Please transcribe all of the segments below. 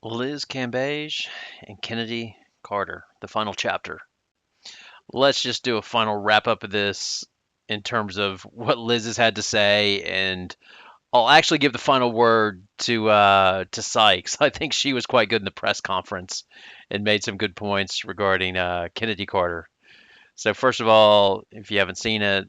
Liz Cambage and Kennedy Carter, the final chapter. Let's just do a final wrap up of this in terms of what Liz has had to say, and I'll actually give the final word to Sykes. I think she was quite good in the press conference and made some good points regarding Kennedy Carter. So first of all, if you haven't seen it,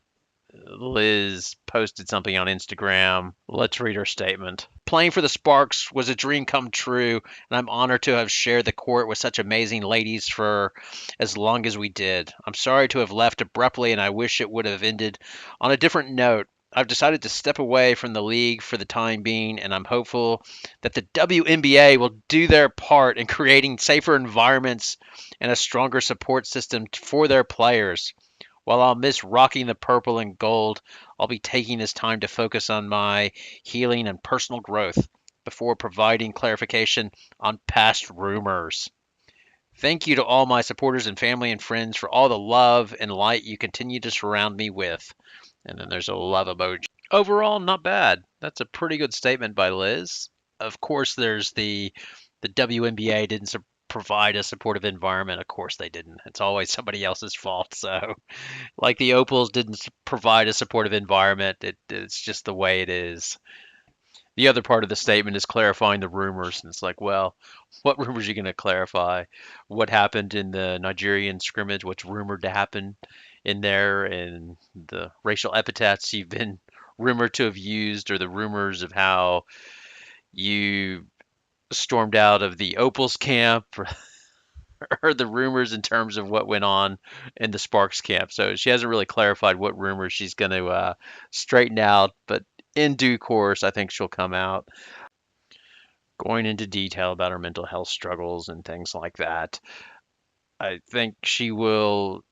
Liz posted something on Instagram. Let's read her statement. Playing for the Sparks was a dream come true, and I'm honored to have shared the court with such amazing ladies for as long as we did. I'm sorry to have left abruptly, and I wish it would have ended on a different note. I've decided to step away from the league for the time being, and I'm hopeful that the WNBA will do their part in creating safer environments and a stronger support system for their players. While I'll miss rocking the purple and gold, I'll be taking this time to focus on my healing and personal growth before providing clarification on past rumors. Thank you to all my supporters and family and friends for all the love and light you continue to surround me with. And then there's a love emoji. Overall, not bad. That's a pretty good statement by Liz. Of course, there's the WNBA didn't provide a supportive environment. Of course, they didn't. It's always somebody else's fault. So like the Opals didn't provide a supportive environment. It's just the way it is. The other part of the statement is clarifying the rumors, and it's like, well, what rumors are you going to clarify? What happened in the Nigerian scrimmage? What's rumored to happen in there, and the racial epithets you've been rumored to have used, or the rumors of how you stormed out of the Opals camp, or the rumors in terms of what went on in the Sparks camp. So she hasn't really clarified what rumors she's going to straighten out, but in due course, I think she'll come out going into detail about her mental health struggles and things like that. I think she will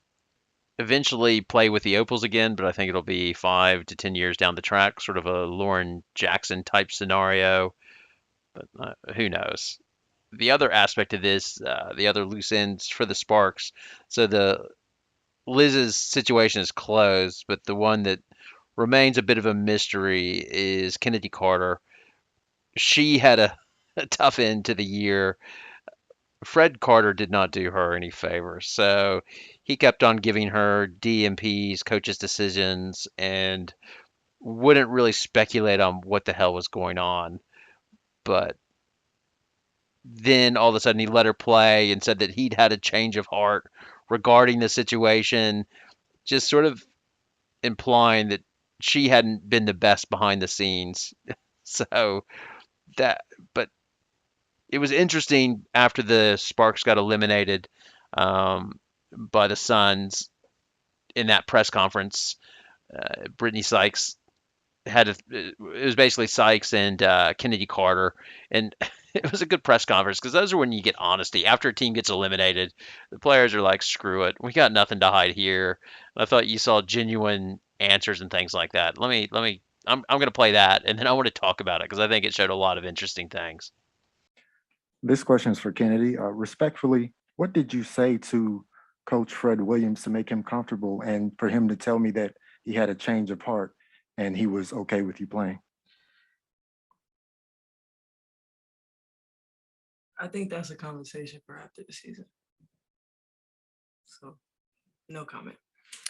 eventually play with the Opals again, but I think it'll be 5 to 10 years down the track, sort of a Lauren Jackson type scenario. But who knows? The other aspect of this, the other loose ends for the Sparks. So the Liz's situation is closed, but the one that remains a bit of a mystery is Kennedy Carter. She had a tough end to the year. Fred Carter did not do her any favors, so he kept on giving her DMPs, coaches' decisions, and wouldn't really speculate on what the hell was going on. But then all of a sudden he let her play and said that he'd had a change of heart regarding the situation, just sort of implying that she hadn't been the best behind the scenes. So that, but it was interesting after the Sparks got eliminated by the Suns in that press conference. Brittany Sykes had it was basically Sykes and Kennedy Carter, and it was a good press conference because those are when you get honesty. After a team gets eliminated, the players are like, "Screw it, we got nothing to hide here." And I thought you saw genuine answers and things like that. Let me. I'm going to play that, and then I want to talk about it because I think it showed a lot of interesting things. This question is for Kennedy. Respectfully, what did you say to Coach Fred Williams to make him comfortable and for him to tell me that he had a change of heart and he was okay with you playing? I think that's a conversation for after the season. So, no comment.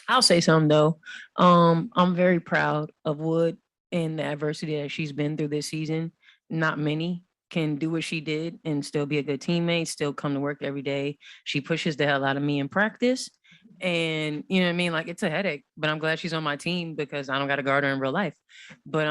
I'll say something though. I'm very proud of Wood and the adversity that she's been through this season. Not many can do what she did and still be a good teammate, still come to work every day. She pushes the hell out of me in practice. And you know what I mean? Like it's a headache, but I'm glad she's on my team because I don't got to guard her in real life. But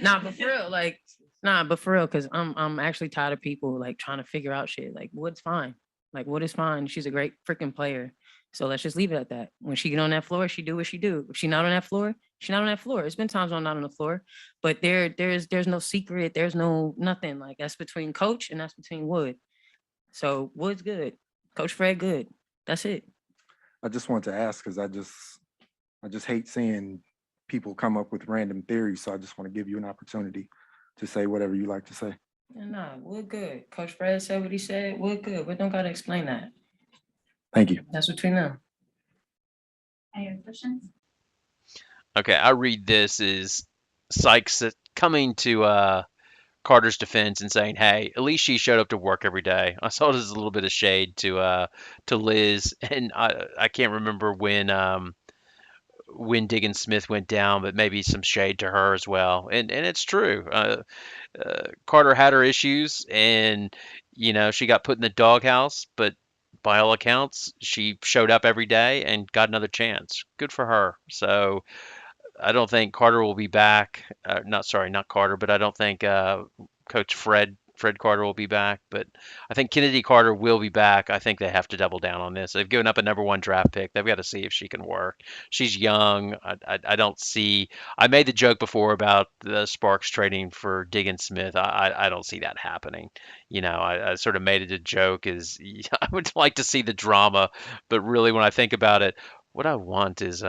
not but for real, like nah, but for real, because I'm actually tired of people like trying to figure out shit. Like Wood's fine. Like Wood is fine. She's a great freaking player. So let's just leave it at that. When she get on that floor, she do what she do. If she not on that floor, she not on that floor. It's been times when I'm not on the floor, but there's no secret. There's no nothing. Like that's between coach and that's between Wood. So Wood's good. Coach Fred good. That's it. I just want to ask because I just hate seeing people come up with random theories. So I just want to give you an opportunity to say whatever you like to say. Yeah, nah, Wood good. Coach Fred said what he said. Wood good. We don't gotta explain that. Thank you. That's between them. Any other questions? Okay, I read this as Sykes coming to Carter's defense and saying, "Hey, at least she showed up to work every day." I saw it as a little bit of shade to Liz, and I can't remember when Diggins Smith went down, but maybe some shade to her as well. And it's true. Carter had her issues, and she got put in the doghouse, but by all accounts, she showed up every day and got another chance. Good for her. So I don't think Carter will be back. Not sorry, not Carter, but I don't think Coach Fred Carter will be back. But I think Kennedy Carter will be back. I think they have to double down on this. They've given up a number 1 draft pick. They've got to see if she can work. She's young. I don't see. I made the joke before about the Sparks trading for Diggins Smith. I don't see that happening. I sort of made it a joke. Is I would like to see the drama, but really when I think about it, what I want is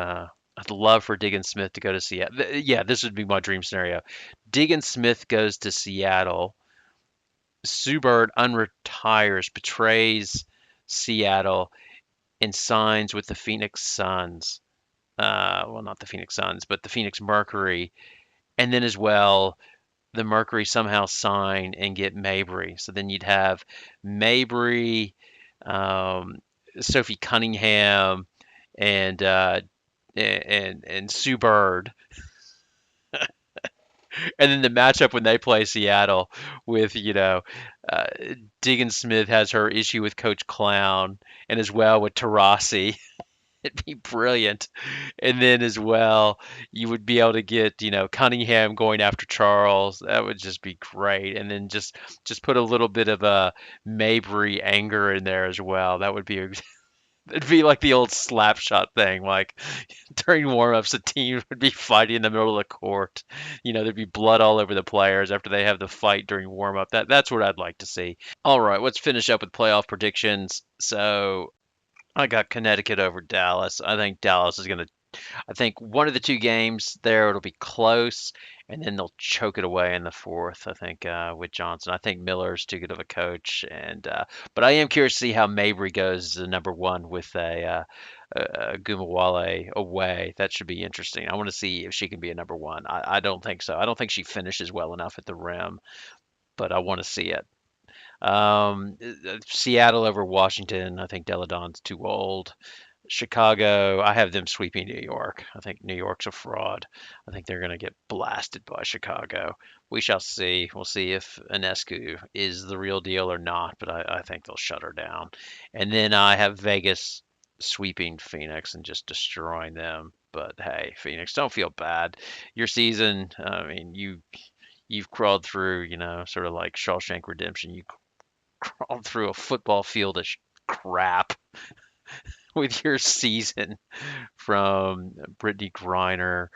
I'd love for Diggins Smith to go to Seattle. Yeah, this would be my dream scenario. Diggins Smith goes to Seattle. Sue Bird unretires, betrays Seattle, and signs with the Phoenix Suns. Well, not the Phoenix Suns, but the Phoenix Mercury. And then as well, the Mercury somehow sign and get Mabry. So then you'd have Mabry, Sophie Cunningham, and Sue Bird, and then the matchup when they play Seattle with Diggins Smith has her issue with Coach Clown, and as well with Tarasi. It'd be brilliant. And then as well, you would be able to get Cunningham going after Charles. That would just be great. And then just put a little bit of a Mabry anger in there as well. That would be It'd be like the old slap shot thing. Like during warm-ups, the team would be fighting in the middle of the court. There'd be blood all over the players after they have the fight during warm-up. That's what I'd like to see. All right, let's finish up with playoff predictions. So I got Connecticut over Dallas. I think Dallas is going to I think one of the 2 games there it'll be close, and then they'll choke it away in the fourth. I think with Johnson. I think Miller's too good of a coach, and but I am curious to see how Mabry goes as the number 1 with a Gumawale away. That should be interesting. I want to see if she can be a number 1. I don't think so. I don't think she finishes well enough at the rim, but I want to see it. Seattle over Washington. I think Deladon's too old. Chicago, I have them sweeping New York. I think New York's a fraud. I think they're going to get blasted by Chicago. We shall see. We'll see if Ionescu is the real deal or not, but I think they'll shut her down. And then I have Vegas sweeping Phoenix and just destroying them. But hey, Phoenix, don't feel bad. Your season, I mean, you've crawled through, sort of like Shawshank Redemption. You crawled through a football field of crap with your season, from Brittany Griner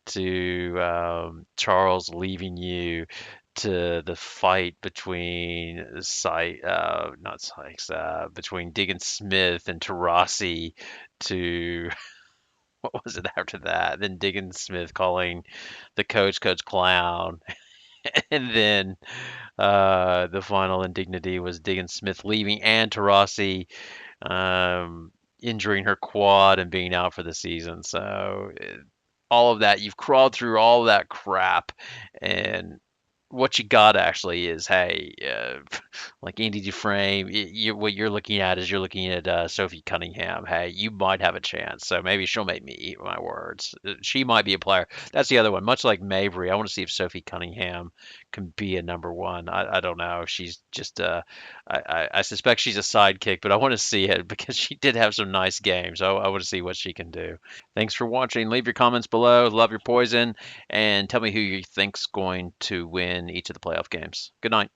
to Charles leaving you to the fight between not Sykes, between Diggins Smith and Tarasi to what was it after that? Then Diggins Smith calling the coach Clown. And then the final indignity was Diggins Smith leaving and Tarasi injuring her quad and being out for the season. So all of that, you've crawled through all of that crap, and what you got actually is, hey, like Andy Dufresne, what you're looking at is you're looking at Sophie Cunningham. Hey, you might have a chance. So maybe she'll make me eat my words. She might be a player. That's the other one. Much like Mabry, I want to see if Sophie Cunningham can be a number 1. I don't know. She's just, I suspect she's a sidekick, but I want to see it because she did have some nice games. I want to see what she can do. Thanks for watching. Leave your comments below. Love your poison. And tell me who you think's going to win each of the playoff games. Good night.